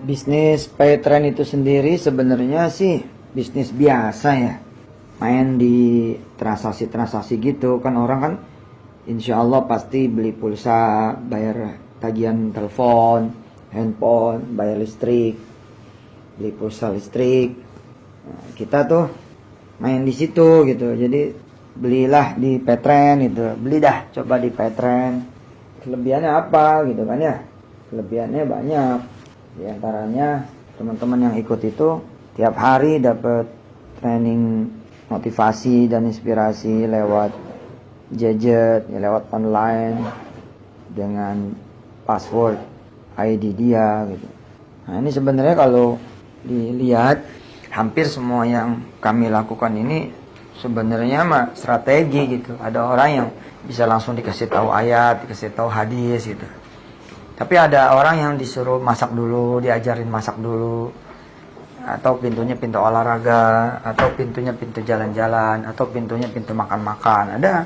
Bisnis Paytrend itu sendiri sebenarnya sih bisnis biasa ya. Main di transaksi-transaksi gitu kan, orang kan insya Allah pasti beli pulsa, bayar tagihan telepon, handphone, bayar listrik, beli pulsa listrik. Nah, kita tuh main di situ gitu. Jadi belilah di Paytrend gitu. Beli dah, coba di Paytrend. Kelebihannya apa gitu kan ya? Kelebihannya banyak. Di antaranya teman-teman yang ikut itu tiap hari dapat training motivasi dan inspirasi lewat gadget, ya, lewat online dengan password ID dia gitu. Nah, ini sebenarnya kalau dilihat hampir semua yang kami lakukan ini sebenarnya mah strategi gitu. Ada orang yang bisa langsung dikasih tahu ayat, dikasih tahu hadis gitu. Tapi ada orang yang disuruh masak dulu, diajarin masak dulu, atau pintunya pintu olahraga, atau pintunya pintu jalan-jalan, atau pintunya pintu makan-makan. Ada.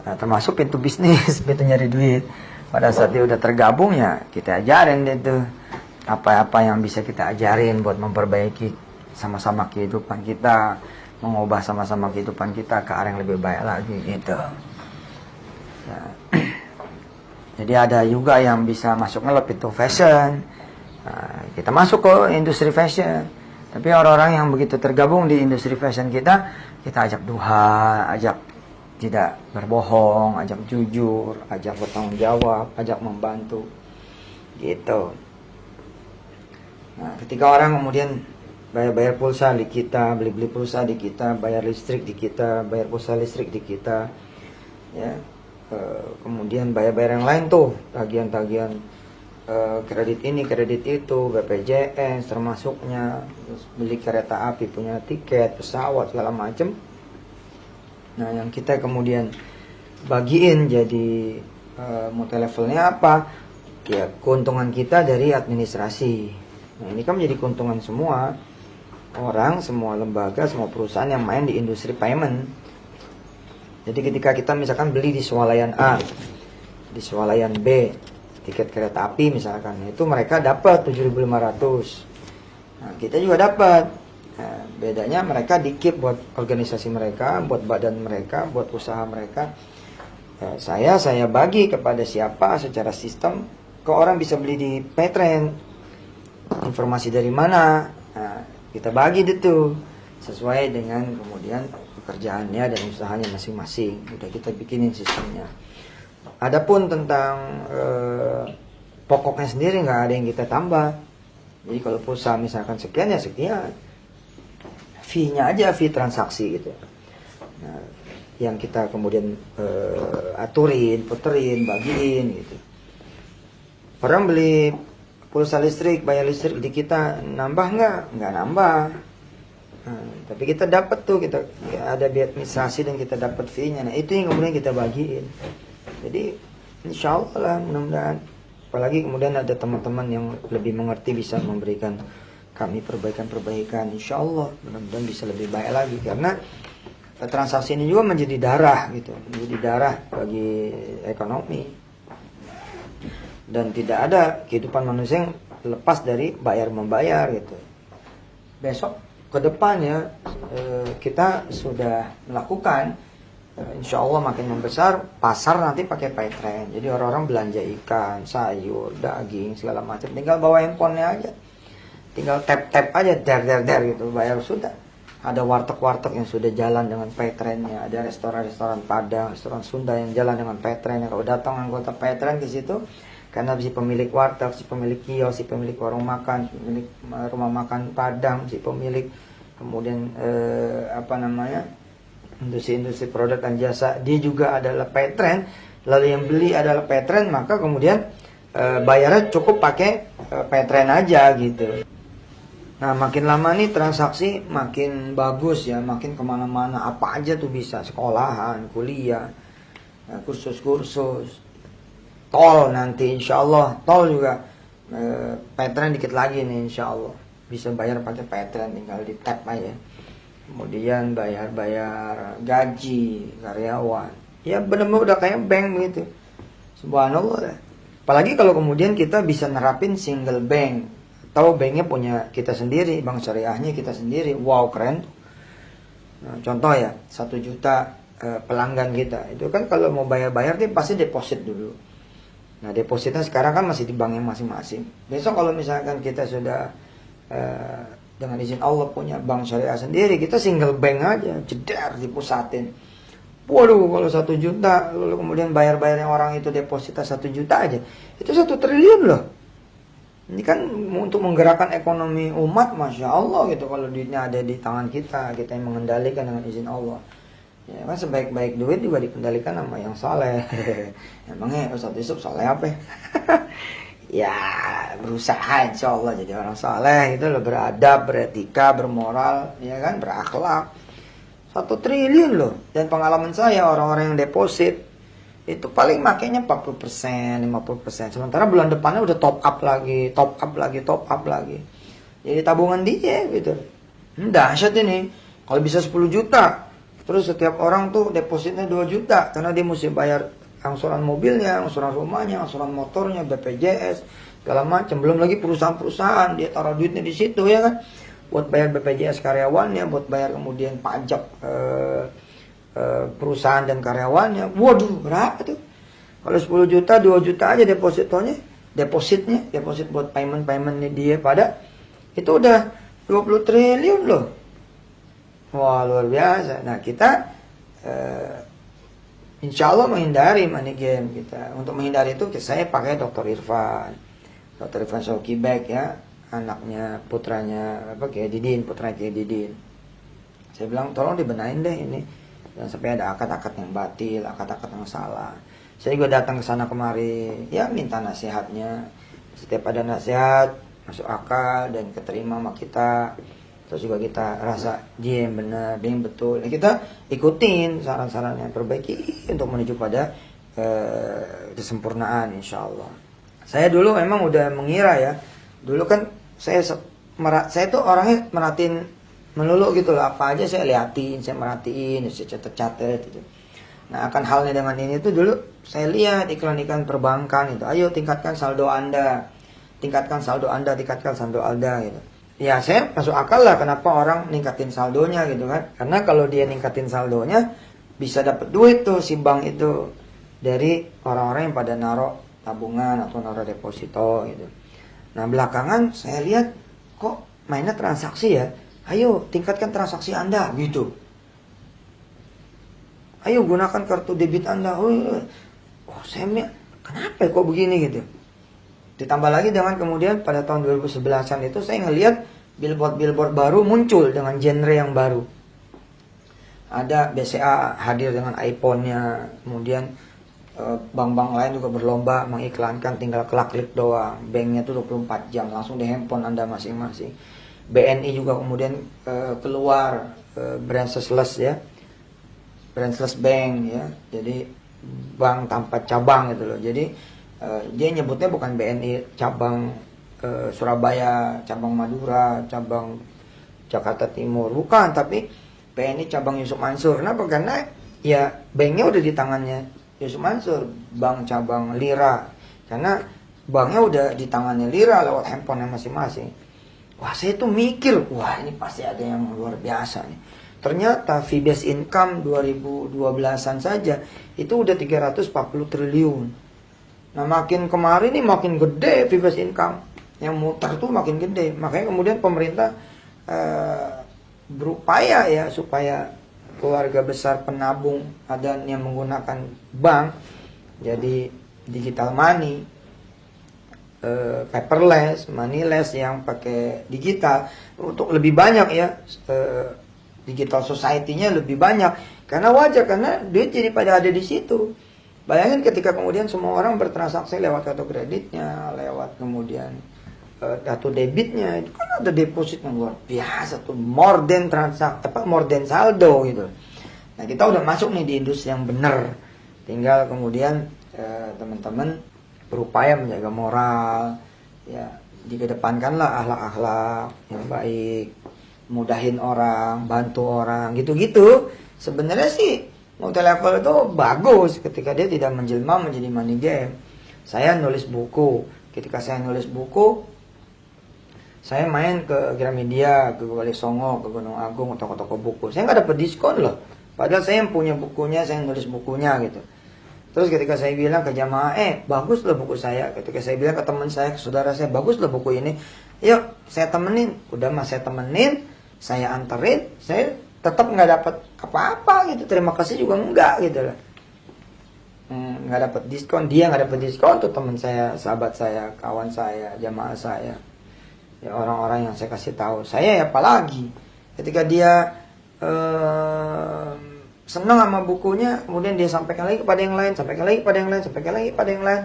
Nah, termasuk pintu bisnis, pintu nyari duit. Pada saat dia udah tergabung ya kita ajarin itu apa-apa yang bisa kita ajarin buat memperbaiki sama-sama kehidupan kita, mengubah sama-sama kehidupan kita ke arah yang lebih baik lagi gitu. Ya. Jadi ada juga yang bisa masuknya lebih pintu fashion. Nah, kita masuk ke industri fashion. Tapi orang-orang yang begitu tergabung di industri fashion kita ajak duha, ajak tidak berbohong, ajak jujur, ajak bertanggung jawab, ajak membantu. Gitu. Nah, ketika orang kemudian bayar pulsa di kita, beli pulsa di kita, bayar listrik di kita, bayar pulsa listrik di kita, ya. Kemudian bayar-bayar yang lain tuh, tagihan-tagihan kredit ini, kredit itu, BPJS termasuknya, terus beli kereta api, punya tiket, pesawat, segala macem. Nah, yang kita kemudian bagiin jadi multi levelnya apa? Ya, keuntungan kita dari administrasi. Nah, ini kan menjadi keuntungan semua orang, semua lembaga, semua perusahaan yang main di industri payment. Jadi ketika kita misalkan beli di swalayan A, di swalayan B, tiket kereta api misalkan, itu mereka dapat 7.500. Nah, kita juga dapat. Nah, bedanya mereka dikip buat organisasi mereka, buat badan mereka, buat usaha mereka. Saya bagi kepada siapa secara sistem, ke orang bisa beli di Paytrend. Informasi dari mana? Nah, kita bagi itu sesuai dengan kemudian pekerjaannya dan usahanya masing-masing. Udah kita bikinin sistemnya. Adapun tentang pokoknya sendiri nggak ada yang kita tambah. Jadi kalau pulsa misalkan sekian ya sekian. Fee-nya aja, fee transaksi gitu. Nah, yang kita kemudian aturin, puterin, bagiin gitu. Orang beli pulsa listrik, bayar listrik di kita, nambah nggak? Nggak nambah. Nah, tapi kita dapat tuh, kita ada biaya administrasi dan kita dapat fee-nya. Nah, itu yang kemudian kita bagiin. Jadi insya Allah lah, mudah-mudahan. Apalagi kemudian ada teman-teman yang lebih mengerti bisa memberikan kami perbaikan-perbaikan. Insya Allah mudah-mudahan bisa lebih baik lagi. Karena transaksi ini juga menjadi darah gitu, menjadi darah bagi ekonomi. Dan tidak ada kehidupan manusia yang lepas dari bayar-membayar gitu. Besok ke depannya kita sudah melakukan, insya Allah makin membesar, pasar nanti pakai Paytrend. Jadi orang-orang belanja ikan, sayur, daging, segala macam, tinggal bawa handphonenya aja, tinggal tap aja, der gitu, bayar sudah. Ada warteg-warteg yang sudah jalan dengan Paytrendnya, ada restoran-restoran Padang, restoran Sunda yang jalan dengan Paytrendnya. Kalau datang anggota Paytrend di situ, karena si pemilik warteg, si pemilik kios, si pemilik warung makan, si pemilik rumah makan Padang, si pemilik kemudian industri produk dan jasa, dia juga adalah Paytrend. Lalu yang beli adalah Paytrend, maka kemudian bayarnya cukup pakai Paytrend aja gitu. Nah, makin lama nih transaksi makin bagus ya, makin kemana-mana, apa aja tuh bisa, sekolahan, kuliah, kursus-kursus. Tol nanti insya Allah, tol juga Paytrend dikit lagi nih insya Allah. Bisa bayar pakai Paytrend, tinggal di tap aja. Kemudian bayar gaji karyawan. Ya benar-benar udah kayak bank gitu. Subhanallah. Apalagi kalau kemudian kita bisa nerapin single bank, atau banknya punya kita sendiri, bank syariahnya kita sendiri. Wow, keren. Nah, contoh ya, 1 juta pelanggan kita. Itu kan kalau mau bayar-bayar dia pasti deposit dulu. Nah, depositnya sekarang kan masih di banknya masing-masing. Besok kalau misalkan kita sudah dengan izin Allah punya bank syariah sendiri, kita single bank aja, jedar dipusatin. Waduh, kalau 1 juta, lalu kemudian bayar-bayarnya orang itu deposita 1 juta aja, itu 1 triliun loh. Ini kan untuk menggerakkan ekonomi umat, Masya Allah gitu. Kalau duitnya ada di tangan kita, kita yang mengendalikan dengan izin Allah. Ya kan, sebaik-baik duit juga dikendalikan sama yang saleh. Emangnya Ustaz Yusuf saleh apa? Ya, berusaha insya Allah jadi orang saleh itu loh, beradab, beretika, bermoral, ya kan, berakhlak. 1 triliun loh. Dan pengalaman saya, orang-orang yang deposit itu paling makainya 40%, 50%. Sementara bulan depannya udah top up lagi. Jadi tabungan dia gitu. Dahsyat ini. Kalau bisa 10 juta, terus setiap orang tuh depositnya 2 juta. Karena dia mesti bayar angsuran mobilnya, angsuran rumahnya, angsuran motornya, BPJS, segala macam. Belum lagi perusahaan-perusahaan, dia taruh duitnya di situ ya kan. Buat bayar BPJS karyawannya, buat bayar kemudian pajak perusahaan dan karyawannya. Waduh, berapa tuh? Kalau 10 juta, 2 juta aja depositnya, deposit buat payment-paymentnya dia pada, itu udah 20 triliun loh. Wah, luar biasa. Nah, kita insya Allah menghindari money game kita. Untuk menghindari itu saya pakai Dr. Irfan Shauki Bek ya, anaknya putranya Kiai Didin, putranya Kiai Didin. Saya bilang tolong dibenahin deh ini, jangan sampai ada akad-akad yang batil, akad-akad yang salah. Saya juga datang ke sana kemari, ya minta nasihatnya. Setiap ada nasihat masuk akal dan keterima sama kita, terus juga kita rasa dia yang benar, dia yang betul, ya kita ikutin saran-saran yang perbaiki untuk menuju pada kesempurnaan insya Allah. Saya dulu memang udah mengira ya. Dulu kan saya tuh orangnya merhatiin melulu gitu loh, apa aja saya liatin, saya merhatiin, saya catat-catat gitu. Nah, akan halnya dengan ini tuh dulu saya lihat iklan-iklan perbankan itu, ayo tingkatkan saldo Anda gitu. Ya saya masuk akal lah kenapa orang ningkatin saldonya gitu kan. Karena kalau dia ningkatin saldonya bisa dapat duit tuh si bank itu dari orang-orang yang pada naruh tabungan atau naruh deposito gitu. Nah, belakangan saya lihat kok mainnya transaksi ya. Ayo tingkatkan transaksi Anda gitu. Ayo gunakan kartu debit Anda. Oh, saya kenapa kok begini gitu. Ditambah lagi dengan kemudian pada tahun 2011-an itu saya ngelihat billboard baru muncul dengan genre yang baru. Ada BCA hadir dengan iPhone-nya, kemudian bank-bank lain juga berlomba mengiklankan tinggal klik doang. Banknya tuh 24 jam langsung di handphone Anda masing-masing. BNI juga kemudian keluar branchless ya. Branchless bank ya. Jadi bank tanpa cabang gitu loh. Jadi dia nyebutnya bukan BNI cabang Surabaya, cabang Madura, cabang Jakarta Timur, bukan, tapi BNI cabang Yusuf Mansur. Kenapa? Karena ya banknya udah di tangannya Yusuf Mansur, bank cabang Lira, karena banknya udah di tangannya Lira lewat handphone masing-masing. Wah, saya tuh mikir, wah ini pasti ada yang luar biasa nih. Ternyata fee based income 2012-an saja itu udah 340 triliun. Nah, makin kemarin nih makin gede fee based income. Yang muter tuh makin gede. Makanya kemudian pemerintah berupaya ya supaya keluarga besar penabung ada yang menggunakan bank jadi digital money, paperless, moneyless yang pakai digital untuk lebih banyak ya, digital society-nya lebih banyak. Karena wajar, karena duit jadi pada ada di situ. Bayangin ketika kemudian semua orang bertransaksi lewat kartu kreditnya, lewat kemudian kartu debitnya, itu kan ada deposit yang luar biasa tuh, more than saldo gitu. Nah, kita udah masuk nih di industri yang benar. Tinggal kemudian teman-teman berupaya menjaga moral, ya dikedepankanlah akhlak-akhlak yang baik, mudahin orang, bantu orang, gitu-gitu. Sebenarnya sih multi level itu bagus ketika dia tidak menjelma menjadi money game. Saya nulis buku. Ketika saya nulis buku, saya main ke Gramedia, ke Wali Songo, ke Gunung Agung, toko-toko buku. Saya nggak dapat diskon loh. Padahal saya yang punya bukunya, saya nulis bukunya gitu. Terus ketika saya bilang ke jamaah, bagus loh buku saya. Ketika saya bilang ke teman saya, ke saudara saya, bagus loh buku ini. Yuk, saya temenin. Udah mas saya temenin, saya anterin, saya tetap nggak dapat apa-apa gitu. Terima kasih juga enggak gitu loh. Nggak dapat diskon, dia nggak dapat diskon tuh teman saya, sahabat saya, kawan saya, jamaah saya. Ya orang-orang yang saya kasih tahu. Saya ya apalagi ketika dia senang sama bukunya, kemudian dia sampaikan lagi kepada yang lain, sampaikan lagi kepada yang lain, sampaikan lagi kepada yang lain,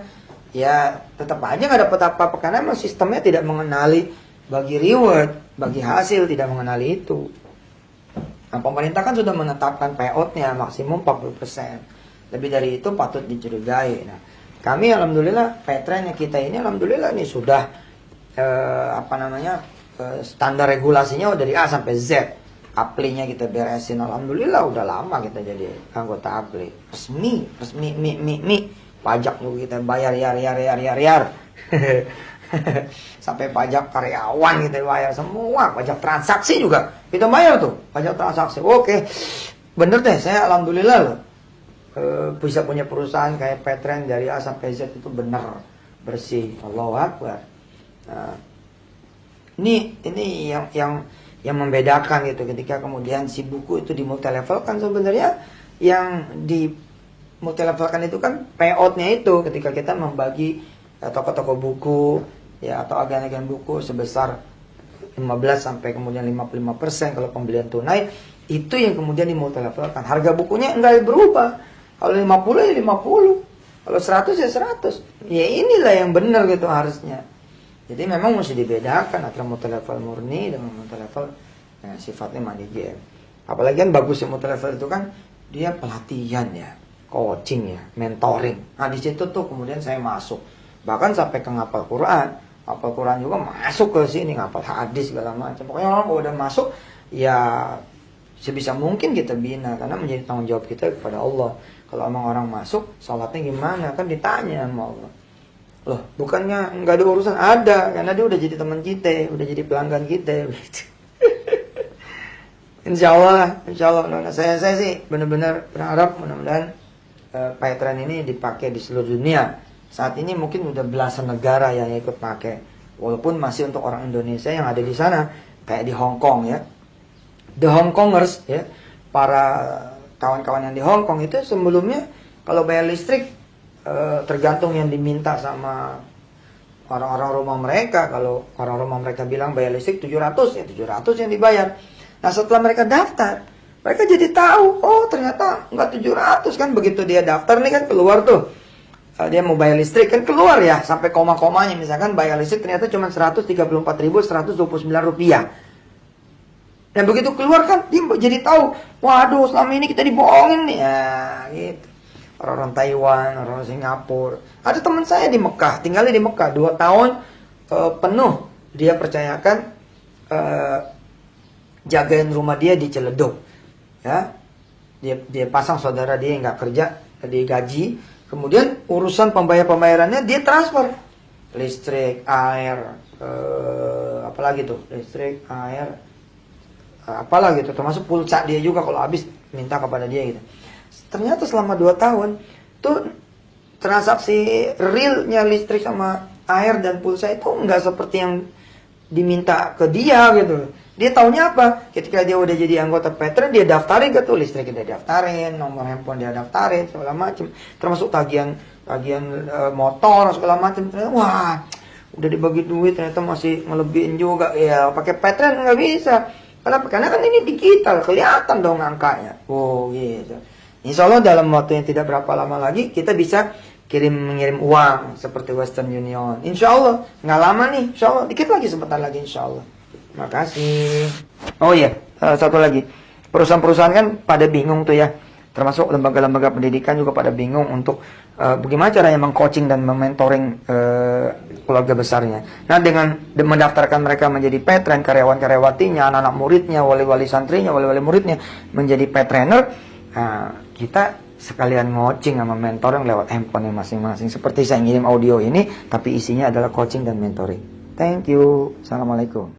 ya tetap aja nggak dapat apa-apa karena memang sistemnya tidak mengenali bagi reward, bagi hasil, tidak mengenali itu. Nah, pemerintah kan sudah menetapkan payout-nya maksimum 40%. Lebih dari itu patut dicurigai. Nah, kami alhamdulillah petrennya kita ini alhamdulillah ini sudah standar regulasinya dari A sampai Z. Aplinya kita beresin, alhamdulillah udah lama kita jadi anggota apli resmi pajak juga kita bayar yar sampai pajak karyawan kita bayar semua, pajak transaksi juga kita bayar tuh, pajak transaksi. Oke, bener deh, saya alhamdulillah loh bisa punya perusahaan kayak Petren dari A sampai Z itu bener bersih, Allahu Akbar. Nah, ini yang membedakan gitu. Ketika kemudian si buku itu di multi level kan sebenarnya yang di multi level kan itu kan payoutnya itu ketika kita membagi toko-toko buku ya atau agen-agen buku sebesar 15 sampai kemudian 55% kalau pembelian tunai, itu yang kemudian di multi level kan. Harga bukunya enggak berubah. Kalau 50 ya 50. Kalau 100 ya 100. Ya inilah yang benar gitu harusnya. Jadi memang mesti dibedakan antara multi level murni dengan multi level sifatnya money game. Apalagi kan bagusnya multi level itu kan dia pelatihan ya, coaching ya, mentoring. Nah di situ tuh kemudian saya masuk. Bahkan sampai ke ngapal Quran. Ngapal Quran juga masuk ke sini, ngapal hadis segala macam. Pokoknya orang kalau udah masuk ya sebisa mungkin kita bina karena menjadi tanggung jawab kita kepada Allah. Kalau emang orang masuk, sholatnya gimana? Kan ditanya sama Allah. Loh, bukannya nggak ada urusan? Ada, karena dia udah jadi teman kita, udah jadi pelanggan kita. Insya Allah. Nah, saya sih benar-benar berharap mudah-mudahan Petren ini dipakai di seluruh dunia. Saat ini mungkin udah belasan negara yang ikut pakai, walaupun masih untuk orang Indonesia yang ada di sana, kayak di Hong Kong ya. The Hong Kongers ya, para kawan-kawan yang di Hong Kong itu sebelumnya kalau bayar listrik tergantung yang diminta sama orang-orang rumah mereka. Kalau orang rumah mereka bilang bayar listrik 700, ya 700 yang dibayar. Nah setelah mereka daftar, mereka jadi tahu, oh ternyata enggak 700 kan. Begitu dia daftar nih kan keluar tuh, dia mau bayar listrik kan keluar ya, sampai koma-komanya. Misalkan bayar listrik ternyata cuma 134.129 rupiah. Dan begitu keluar kan, dia jadi tahu, waduh selama ini kita dibohongin nih. Ya gitu. Orang-orang Taiwan, orang-orang Singapura. Ada teman saya di Mekah, tinggalnya di Mekah 2 tahun penuh. Dia percayakan jagain rumah dia di Ciledug. Ya, dia pasang saudara dia yang nggak kerja, dia gaji. Kemudian urusan pembayarannya dia transfer. Listrik, air, apalagi tuh, listrik, air, apalagi tuh, termasuk pulsa dia juga kalau habis minta kepada dia gitu. Ternyata selama 2 tahun tuh transaksi realnya listrik sama air dan pulsa itu nggak seperti yang diminta ke dia gitu. Dia taunya apa? Ketika dia udah jadi anggota Petren, dia daftarin ke tuh listriknya dia daftarin, nomor handphone dia daftarin segala macam, termasuk tagihan motor segala macam. Wah, udah dibagi duit ternyata masih ngelebihin juga ya. Pakai Petren nggak bisa. Kenapa? Karena kan ini digital, kelihatan dong angkanya. Oh gitu. Insya Allah dalam waktu yang tidak berapa lama lagi kita bisa mengirim uang seperti Western Union. Insya Allah nggak lama nih. Insya Allah dikit lagi, sebentar lagi Insya Allah. Terima kasih. Oh iya, satu lagi. Perusahaan-perusahaan kan pada bingung tuh ya. Termasuk lembaga-lembaga pendidikan juga pada bingung untuk bagaimana caranya meng-coaching dan mementoring keluarga besarnya. Nah dengan mendaftarkan mereka menjadi Petren, karyawan-karyawatinya, anak-anak muridnya, wali-wali santrinya, wali-wali muridnya menjadi Petrainer. Nah, kita sekalian ngocing sama mentor yang lewat handphone masing-masing. Seperti saya ngirim audio ini, tapi isinya adalah coaching dan mentoring. Thank you. Assalamualaikum.